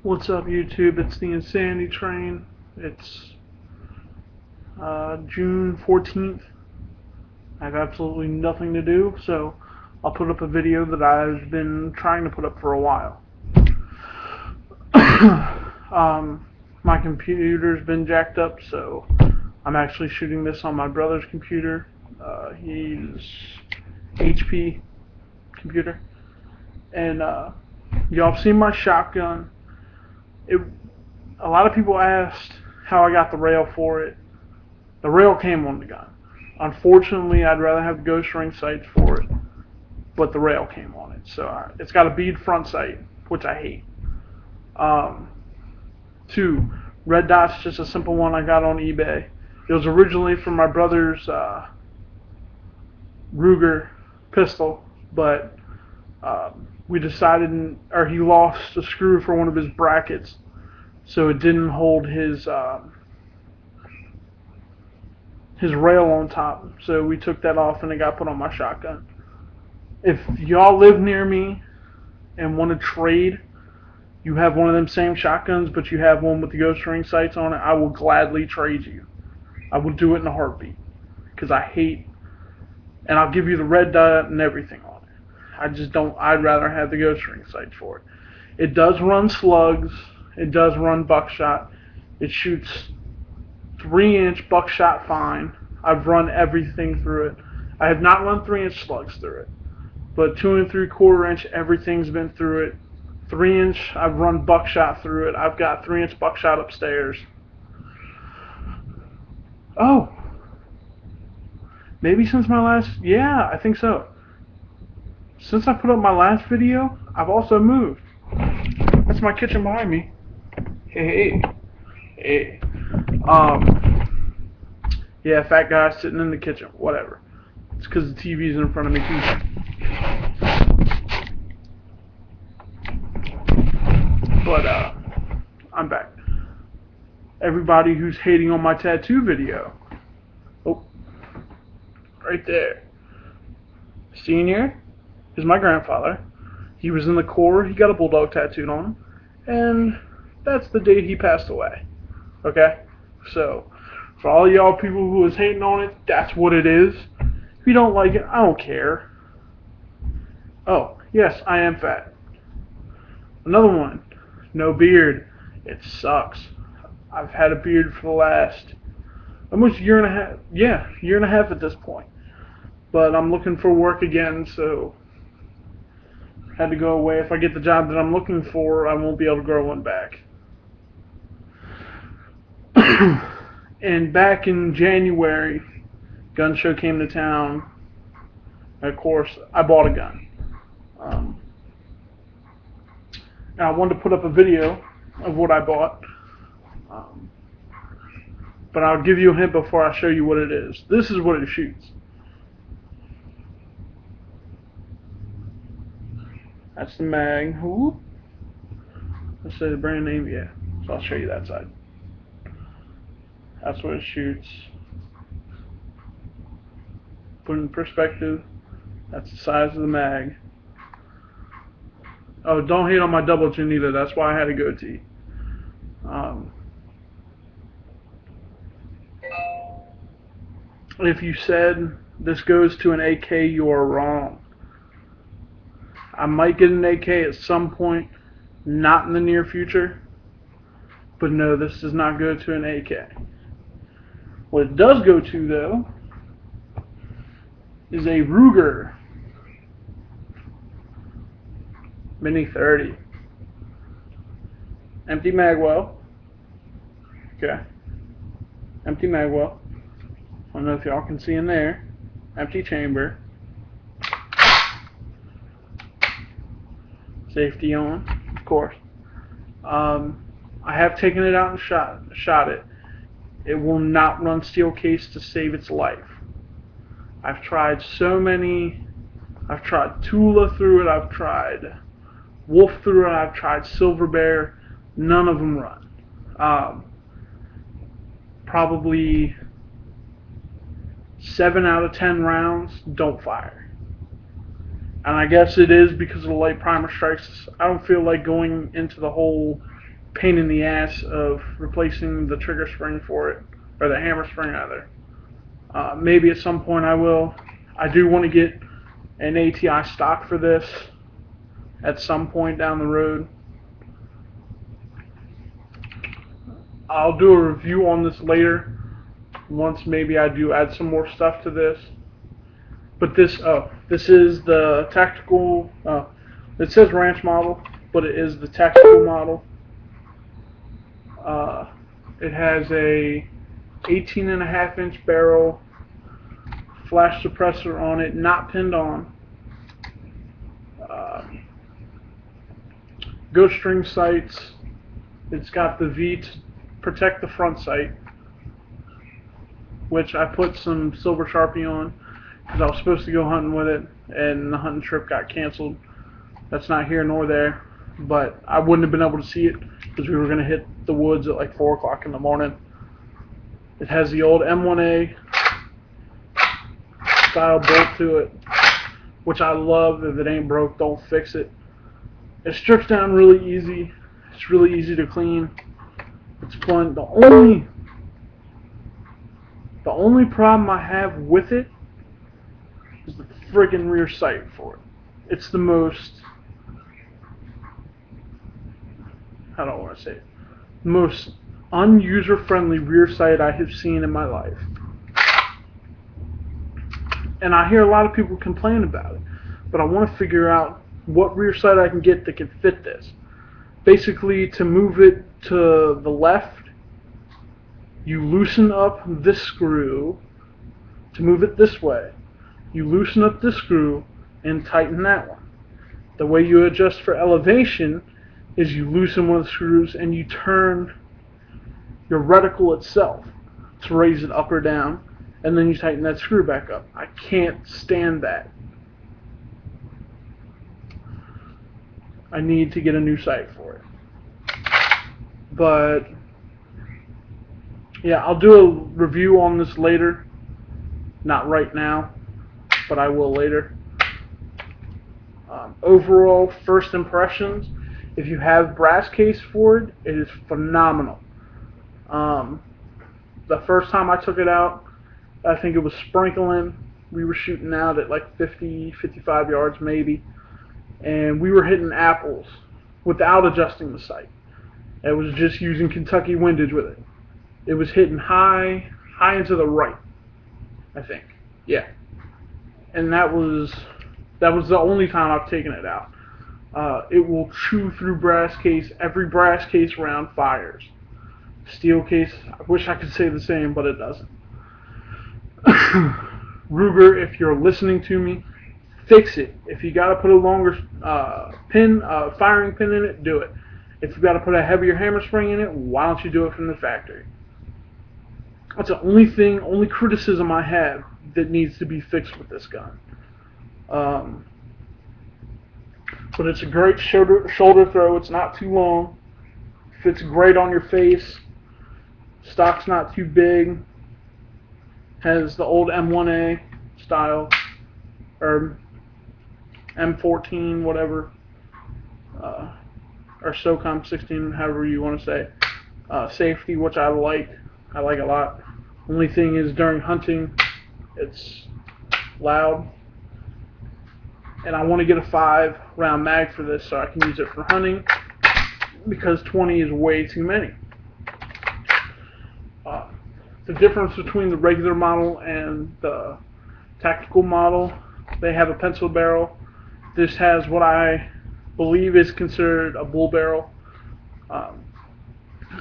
What's up, YouTube? It's the Insanity Train. It's June 14th. I have absolutely nothing to do, so I'll put up a video that I've been trying to put up for a while. My computer's been jacked up, so I'm actually shooting this on my brother's computer. He's HP computer. And y'all have seen my shotgun. A lot of people asked how I got the rail for it. The rail came on the gun. Unfortunately, I'd rather have the ghost ring sights for it, but the rail came on it. So it's got a bead front sight, which I hate. 2, red dot's just a simple one I got on eBay. It was originally from my brother's Ruger pistol, but we decided, or he lost a screw for one of his brackets, so it didn't hold his rail on top. So we took that off and it got put on my shotgun. If y'all live near me and want to trade, you have one of them same shotguns, but you have one with the ghost ring sights on it, I will gladly trade you. I will do it in a heartbeat, because I hate, and I'll give you the red dot and everything on it. I just don't. I'd rather have the ghost ring sights for it. It does run slugs. It does run buckshot. It shoots 3-inch buckshot fine. I've run everything through it. I have not run 3-inch slugs through it, but 2 3/4 inch, everything's been through it. 3-inch, I've run buckshot through it. I've got 3-inch buckshot upstairs. Oh, maybe since my last, yeah, I think so. Since I put up my last video, I've also moved. That's my kitchen behind me. Hey. Yeah, fat guy sitting in the kitchen. Whatever. It's because the TV's in front of me too. But I'm back. Everybody who's hating on my tattoo video. Oh, right there. Senior is my grandfather. He was in the Corps. He got a bulldog tattooed on him, and that's the date he passed away. Okay, so for all y'all people who is hating on it, that's what it is. If you don't like it, I don't care. Oh, yes, I am fat. Another one, no beard. It sucks. I've had a beard for the last almost year and a half. Yeah, year and a half at this point. But I'm looking for work again, so I had to go away. If I get the job that I'm looking for, I won't be able to grow one back. And back in January, gun show came to town. And of course, I bought a gun. And I wanted to put up a video of what I bought. But I'll give you a hint before I show you what it is. This is what it shoots. That's the mag. Whoop. Let's say the brand name, yeah. So I'll show you that side. That's what it shoots. Put it in perspective. That's the size of the mag. Oh, don't hate on my double chin either. That's why I had a goatee. If you said this goes to an AK, you are wrong. I might get an AK at some point, not in the near future, but no, this does not go to an AK. What it does go to, though, is a Ruger Mini 30. Empty magwell. Okay. Empty magwell. I don't know if y'all can see in there. Empty chamber. Safety on, of course. I have taken it out and shot it. It will not run steel case to save its life. I've tried so many. I've tried Tula through it. I've tried Wolf through it. I've tried Silver Bear. None of them run. Probably 7 out of 10 rounds don't fire. And I guess it is because of the light primer strikes. I don't feel like going into the whole pain in the ass of replacing the trigger spring for it, or the hammer spring rather. Maybe at some point I will. I do want to get an ATI stock for this at some point down the road. I'll do a review on this later, once maybe I do add some more stuff to this. But this is the tactical, it says ranch model, but it is the tactical model. It has a 18.5-inch barrel, flash suppressor on it, not pinned on. Ghost string sights. It's got the V to protect the front sight, which I put some silver Sharpie on because I was supposed to go hunting with it, and the hunting trip got canceled. That's not here nor there, but I wouldn't have been able to see it because we were going to hit the woods at like 4 o'clock in the morning. It has the old M1A style bolt to it, which I love. If it ain't broke, don't fix it. It strips down really easy. It's really easy to clean. It's fun. The only problem I have with it is the friggin' rear sight for it. It's the most, how do I want to say it? The most unuser-friendly rear sight I have seen in my life. And I hear a lot of people complain about it, but I want to figure out what rear sight I can get that can fit this. Basically, to move it to the left, you loosen up this screw. To move it this way, you loosen up this screw and tighten that one. The way you adjust for elevation is you loosen one of the screws and you turn your reticle itself to raise it up or down, and then you tighten that screw back up. I can't stand that. I need to get a new sight for it. But yeah, I'll do a review on this later. Not right now, but I will later. Overall, first impressions, if you have brass case for it, it is phenomenal. The first time I took it out, I think it was sprinkling. We were shooting out at like 50, 55 yards maybe, and we were hitting apples without adjusting the sight. It was just using Kentucky windage with it. It was hitting high and to the right, I think. Yeah. And that was the only time I've taken it out. It will chew through brass case. Every brass case round fires. Steel case, I wish I could say the same, but it doesn't. Ruger, if you're listening to me, fix it. If you got to put a longer firing pin in it, do it. If you got to put a heavier hammer spring in it, why don't you do it from the factory? That's the only criticism I have that needs to be fixed with this gun. But it's a great shoulder throw. It's not too long. Fits great on your face. Stock's not too big. Has the old M1A style, or M14, whatever, or SOCOM 16, however you want to say. Safety, which I like a lot. Only thing is during hunting, it's loud. And I want to get a 5-round mag for this so I can use it for hunting, because 20 is way too many. The difference between the regular model and the tactical model, they have a pencil barrel. This has what I believe is considered a bull barrel.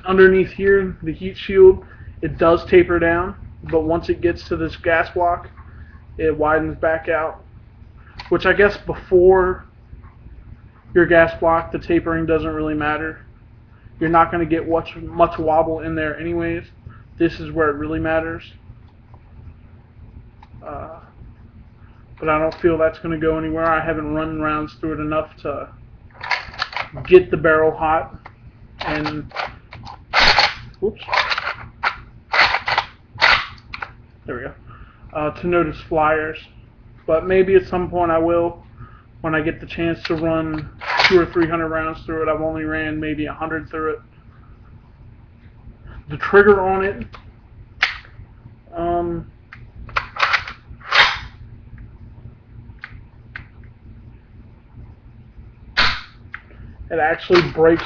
Underneath here, the heat shield, it does taper down, but once it gets to this gas block, it widens back out. Which I guess before your gas block, the tapering doesn't really matter. You're not going to get much wobble in there anyways. This is where it really matters. But I don't feel that's going to go anywhere. I haven't run rounds through it enough to get the barrel hot. And, whoops. There we go. To notice flyers. But maybe at some point I will, when I get the chance to run 200 or 300 rounds through it. I've only ran maybe 100 through it. the trigger on it, it actually breaks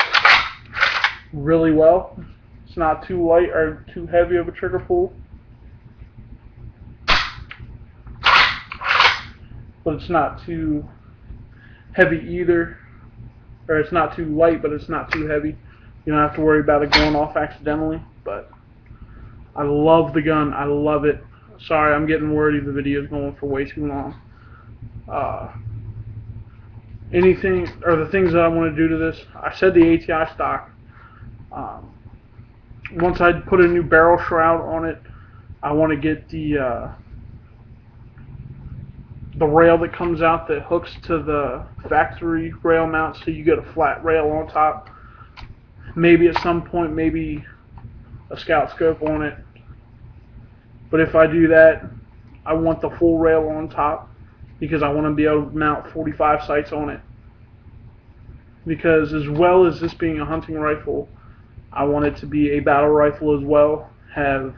really well. It's not too light or too heavy of a trigger pull, but it's not too heavy either, or it's not too light, but it's not too heavy. You don't have to worry about it going off accidentally. But I love the gun. I love it. Sorry, I'm getting wordy. The video's going for way too long. Anything or the things that I want to do to this, I said the ATI stock. Once I put a new barrel shroud on it, I want to get the rail that comes out that hooks to the factory rail mount, so you get a flat rail on top. Maybe at some point, maybe a scout scope on it. But if I do that, I want the full rail on top, because I want to be able to mount 45 sights on it. Because as well as this being a hunting rifle, I want it to be a battle rifle as well. Have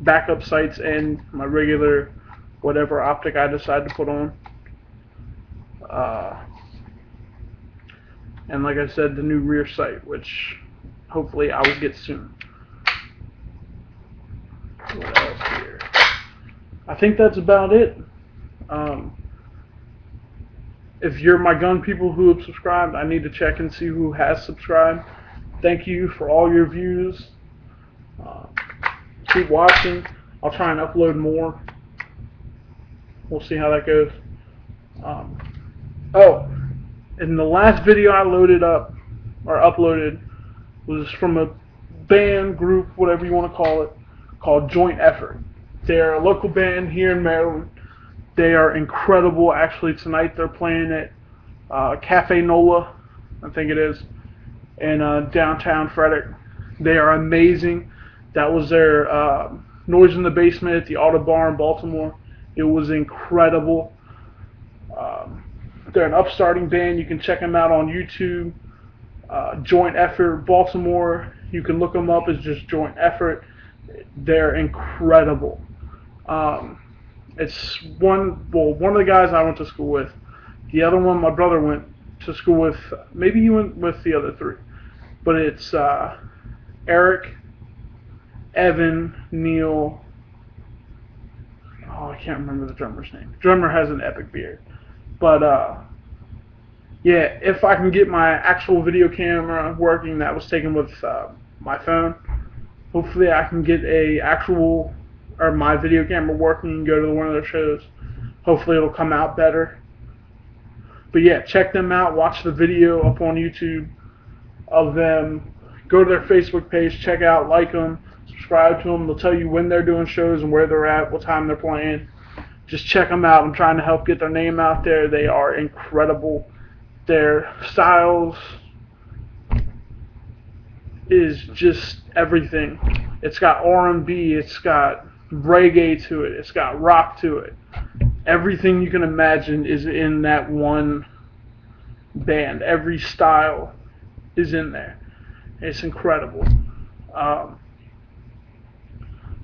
backup sights and my regular whatever optic I decide to put on. And like I said, the new rear sight, which hopefully I will get soon. What else here? I think that's about it. If you're my gun people who have subscribed, I need to check and see who has subscribed. Thank you for all your views. Keep watching. I'll try and upload more. We'll see how that goes. In the last video I uploaded was from a band group, whatever you want to call it, called Joint Effort. They're a local band here in Maryland. They are incredible. Actually, tonight they're playing at Cafe Nola, I think it is, in downtown Frederick. They are amazing. That was their Noise in the Basement at the Auto Bar in Baltimore. It was incredible. They're an upstarting band. You can check them out on YouTube. Joint Effort Baltimore. You can look them up as just Joint Effort. They're incredible. It's one of the guys I went to school with. The other one my brother went to school with. Maybe he went with the other three. But it's Eric, Evan, Neil. Oh, I can't remember the drummer's name. The drummer has an epic beard. But yeah, if I can get my actual video camera working that was taken with my phone, hopefully I can get my video camera working and go to one of their shows. Hopefully it'll come out better. But yeah, check them out. Watch the video up on YouTube of them. Go to their Facebook page. Check out, like them, subscribe to them. They'll tell you when they're doing shows and where they're at, what time they're playing. Just check them out. I'm trying to help get their name out there. They are incredible. Their styles is just everything. It's got R&B, it's got reggae to it, it's got rock to it. Everything you can imagine is in that one band. Every style is in there. It's incredible.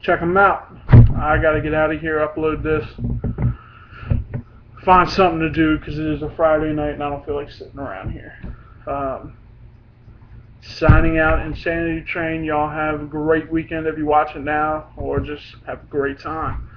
Check them out. I gotta get out of here, upload this, find something to do, because it is a Friday night and I don't feel like sitting around here. Signing out, Insanity Train. Y'all have a great weekend if you watch it now, or just have a great time.